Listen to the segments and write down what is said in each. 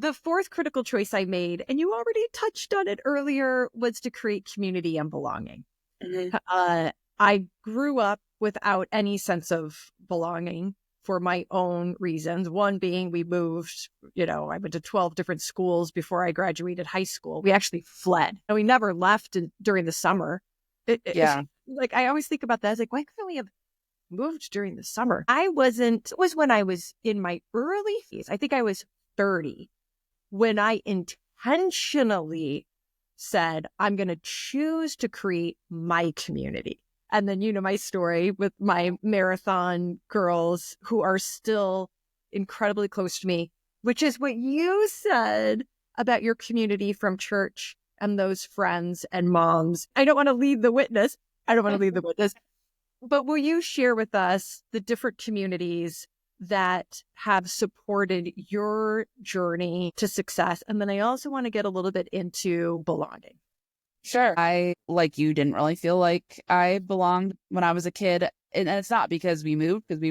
The fourth critical choice I made, and you already touched on it earlier, was to create community and belonging. I grew up without any sense of belonging for my own reasons. One being we moved, I went to 12 different schools before I graduated high school. We actually fled. And we never left during the summer. Like, I always think about that. I was like, why couldn't we have moved during the summer? It was when I was in my early 50s. I think I was 30 when I intentionally said, I'm going to choose to create my community. And then, my story with my marathon girls who are still incredibly close to me, which is what you said about your community from church and those friends and moms. I don't want to lead the witness. But will you share with us the different communities that have supported your journey to success? And then I also want to get a little bit into belonging. Sure. I, like you, didn't really feel like I belonged when I was a kid. And it's not because we moved, because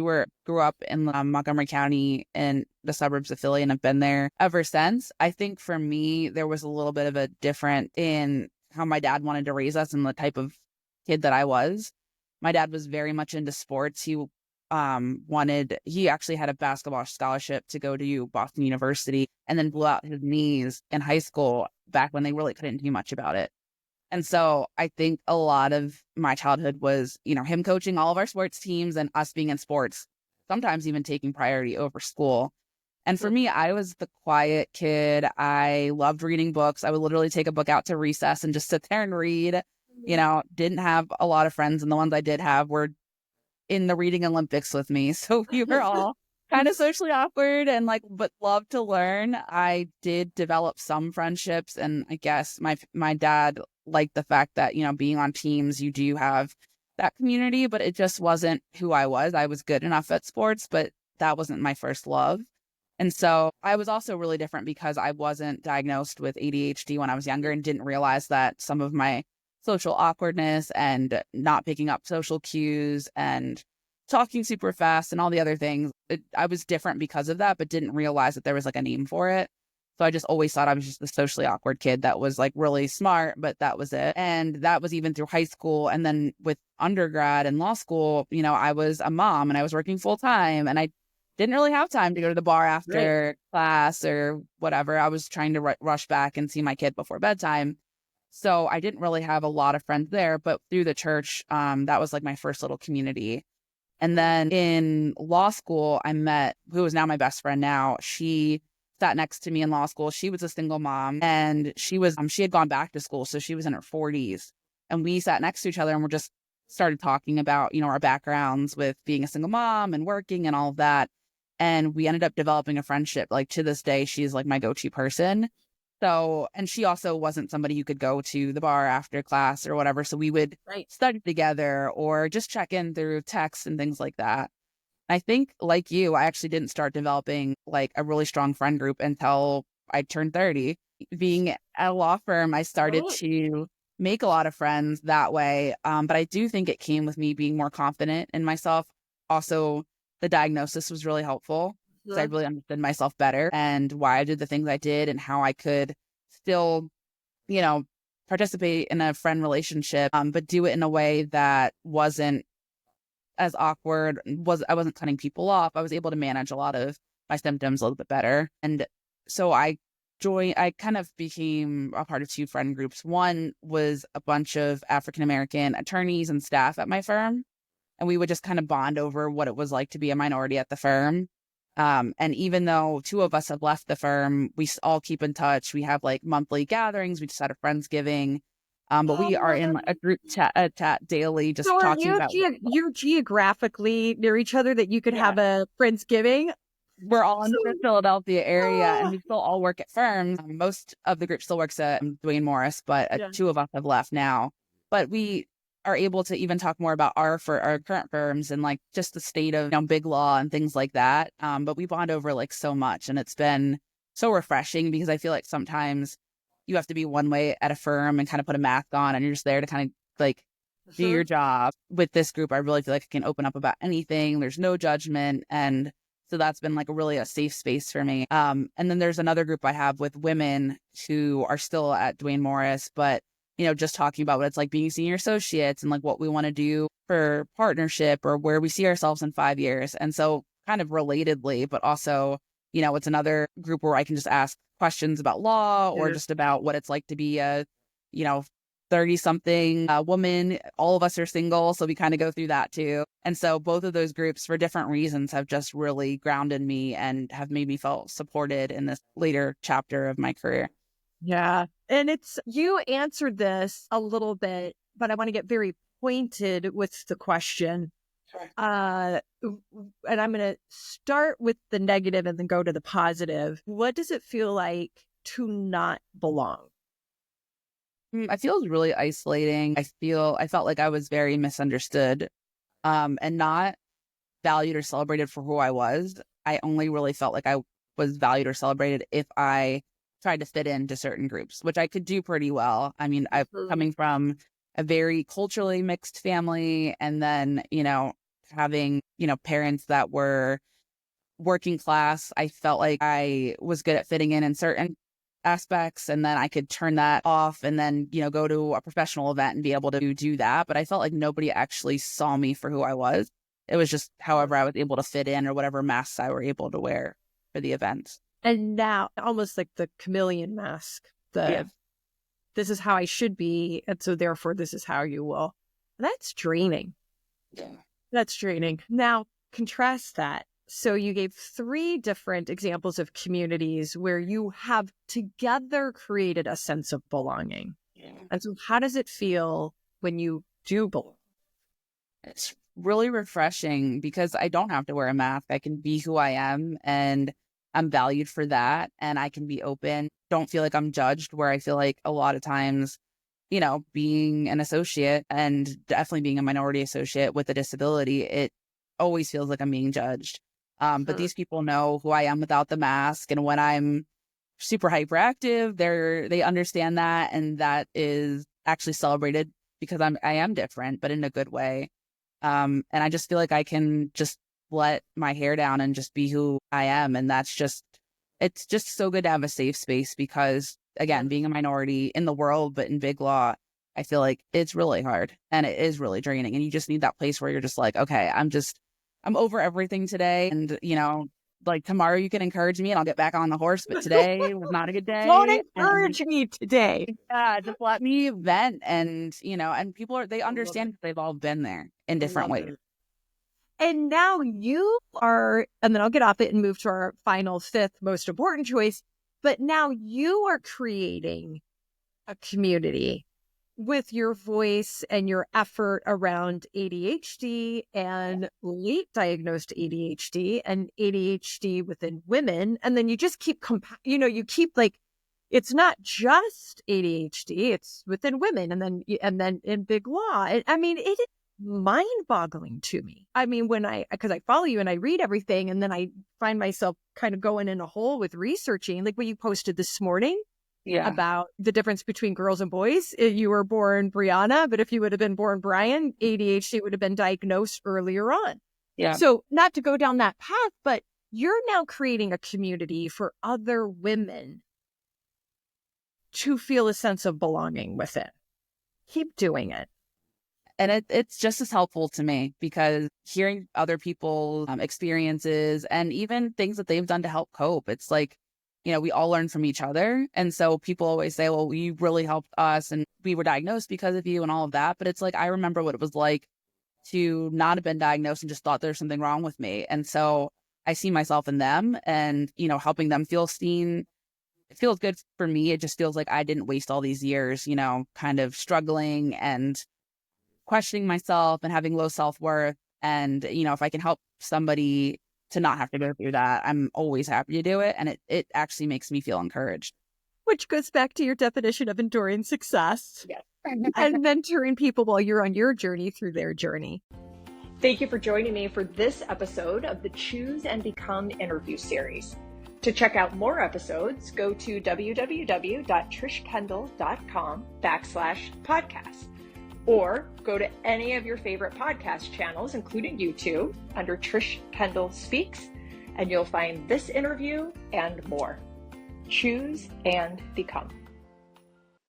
grew up in Montgomery County in the suburbs of Philly and have been there ever since. I think for me, there was a little bit of a difference in how my dad wanted to raise us and the type of kid that I was. My dad was very much into sports. He actually had a basketball scholarship to go to Boston University, and then blew out his knees in high school back when they really couldn't do much about it. And so I think a lot of my childhood was, him coaching all of our sports teams and us being in sports, sometimes even taking priority over school. And for me, I was the quiet kid. I loved reading books. I would literally take a book out to recess and just sit there and read. Didn't have a lot of friends, and the ones I did have were in the reading Olympics with me. So we were all kind of socially awkward and but loved to learn. I did develop some friendships, and I guess my dad liked the fact that, being on teams, you do have that community, but it just wasn't who I was. I was good enough at sports, but that wasn't my first love. And so I was also really different because I wasn't diagnosed with ADHD when I was younger and didn't realize that some of my social awkwardness and not picking up social cues and talking super fast and all the other things, I was different because of that, but didn't realize that there was a name for it. So I just always thought I was just the socially awkward kid that was really smart, but that was it. And that was even through high school. And then with undergrad and law school, I was a mom and I was working full time, and I didn't really have time to go to the bar after class or whatever. I was trying to rush back and see my kid before bedtime. So I didn't really have a lot of friends there, but through the church, that was my first little community. And then in law school, I met who is now my best friend now. She sat next to me in law school. She was a single mom, and she had gone back to school. So she was in her 40s, and we sat next to each other and we just started talking about, our backgrounds with being a single mom and working and all of that. And we ended up developing a friendship. To this day, she's my go-to person. So, and she also wasn't somebody who could go to the bar after class or whatever. So we would study together or just check in through texts and things like that. I think, like you, I actually didn't start developing a really strong friend group until I turned 30. Being at a law firm, I started to make a lot of friends that way. But I do think it came with me being more confident in myself. Also, the diagnosis was really helpful. So I really understood myself better and why I did the things I did and how I could still, participate in a friend relationship, but do it in a way that wasn't as awkward. I wasn't cutting people off. I was able to manage a lot of my symptoms a little bit better. And so I kind of became a part of two friend groups. One was a bunch of African-American attorneys and staff at my firm. And we would just kind of bond over what it was like to be a minority at the firm. And even though two of us have left the firm, we all keep in touch. We have monthly gatherings. We just had a Friendsgiving. But we are in a group chat daily, just so talking about. You're geographically near each other that you could have a Friendsgiving? We're all in the Philadelphia area, and we still all work at firms. Most of the group still works at Duane Morris, but two of us have left now. But we are able to even talk more about our current firms and just the state of big law and things like that. But we bond over so much, and it's been so refreshing because I feel like sometimes you have to be one way at a firm and kind of put a mask on, and you're just there to kind of do your job. With this group, I really feel like I can open up about anything. There's no judgment, and So that's been like a safe space for me. And then there's another group I have with women who are still at Duane Morris, but, just talking about what it's like being senior associates and like what we want to do for partnership or where we see ourselves in 5 years. And so kind of relatedly, but also, it's another group where I can just ask questions about law or just about what it's like to be a, 30-something woman. All of us are single, so we kind of go through that too. And so both of those groups, for different reasons, have just really grounded me and have made me feel supported in this later chapter of my career. Yeah. And you answered this a little bit, but I want to get very pointed with the question. Sure. And I'm going to start with the negative and then go to the positive. What does it feel like to not belong? I feel really isolating. I felt like I was very misunderstood, and not valued or celebrated for who I was. I only really felt like I was valued or celebrated if I tried to fit into certain groups, which I could do pretty well. I mean, I'm coming from a very culturally mixed family, and then, having, parents that were working class, I felt like I was good at fitting in certain aspects, and then I could turn that off and then, go to a professional event and be able to do that. But I felt like nobody actually saw me for who I was. It was just however I was able to fit in or whatever masks I were able to wear for the events. And now almost like the chameleon mask, this is how I should be. And so therefore this is how you will. That's draining. Yeah. That's draining. Now contrast that. So you gave 3 different examples of communities where you have together created a sense of belonging. Yeah. And so how does it feel when you do belong? It's really refreshing because I don't have to wear a mask. I can be who I am and I'm valued for that. And I can be open. Don't feel like I'm judged, where I feel like a lot of times, being an associate and definitely being a minority associate with a disability, it always feels like I'm being judged. But these people know who I am without the mask. And when I'm super hyperactive, they understand that. And that is actually celebrated because I am different, but in a good way. And I just feel like I can just let my hair down and just be who I am. And it's just so good to have a safe space because, again, being a minority in the world, but in big law, I feel like it's really hard and it is really draining. And you just need that place where you're just like, okay, I'm over everything today. And, like tomorrow you can encourage me and I'll get back on the horse. But today was not a good day. Don't encourage me today. Yeah, just let me vent. And, and people they understand because they've all been there in different ways. And now you are, and then I'll get off it and move to our final 5th most important choice. But now you are creating a community with your voice and your effort around ADHD and late diagnosed ADHD and ADHD within women. And then you just keep, you keep like, it's not just ADHD, it's within women. And then in big law, I mean, it is mind boggling to me. I mean, because I follow you and I read everything and then I find myself kind of going in a hole with researching, like what you posted this morning. Yeah. About the difference between girls and boys. You were born Breeana, but if you would have been born Brian, ADHD would have been diagnosed earlier on. Yeah. So not to go down that path, but you're now creating a community for other women to feel a sense of belonging within. Keep doing it. And it's just as helpful to me because hearing other people's experiences and even things that they've done to help cope, it's like, we all learn from each other. And so people always say, well, you really helped us and we were diagnosed because of you and all of that. But it's like, I remember what it was like to not have been diagnosed and just thought there's something wrong with me. And so I see myself in them and, helping them feel seen. It feels good for me. It just feels like I didn't waste all these years, kind of struggling and questioning myself and having low self-worth. And, if I can help somebody to not have to go through that, I'm always happy to do it. And it actually makes me feel encouraged. Which goes back to your definition of enduring success. Yes. And mentoring people while you're on your journey through their journey. Thank you for joining me for this episode of the Choose and Become interview series. To check out more episodes, go to www.trishkendall.com/podcast. Or go to any of your favorite podcast channels, including YouTube, under Trish Kendall Speaks, and you'll find this interview and more. Choose and become.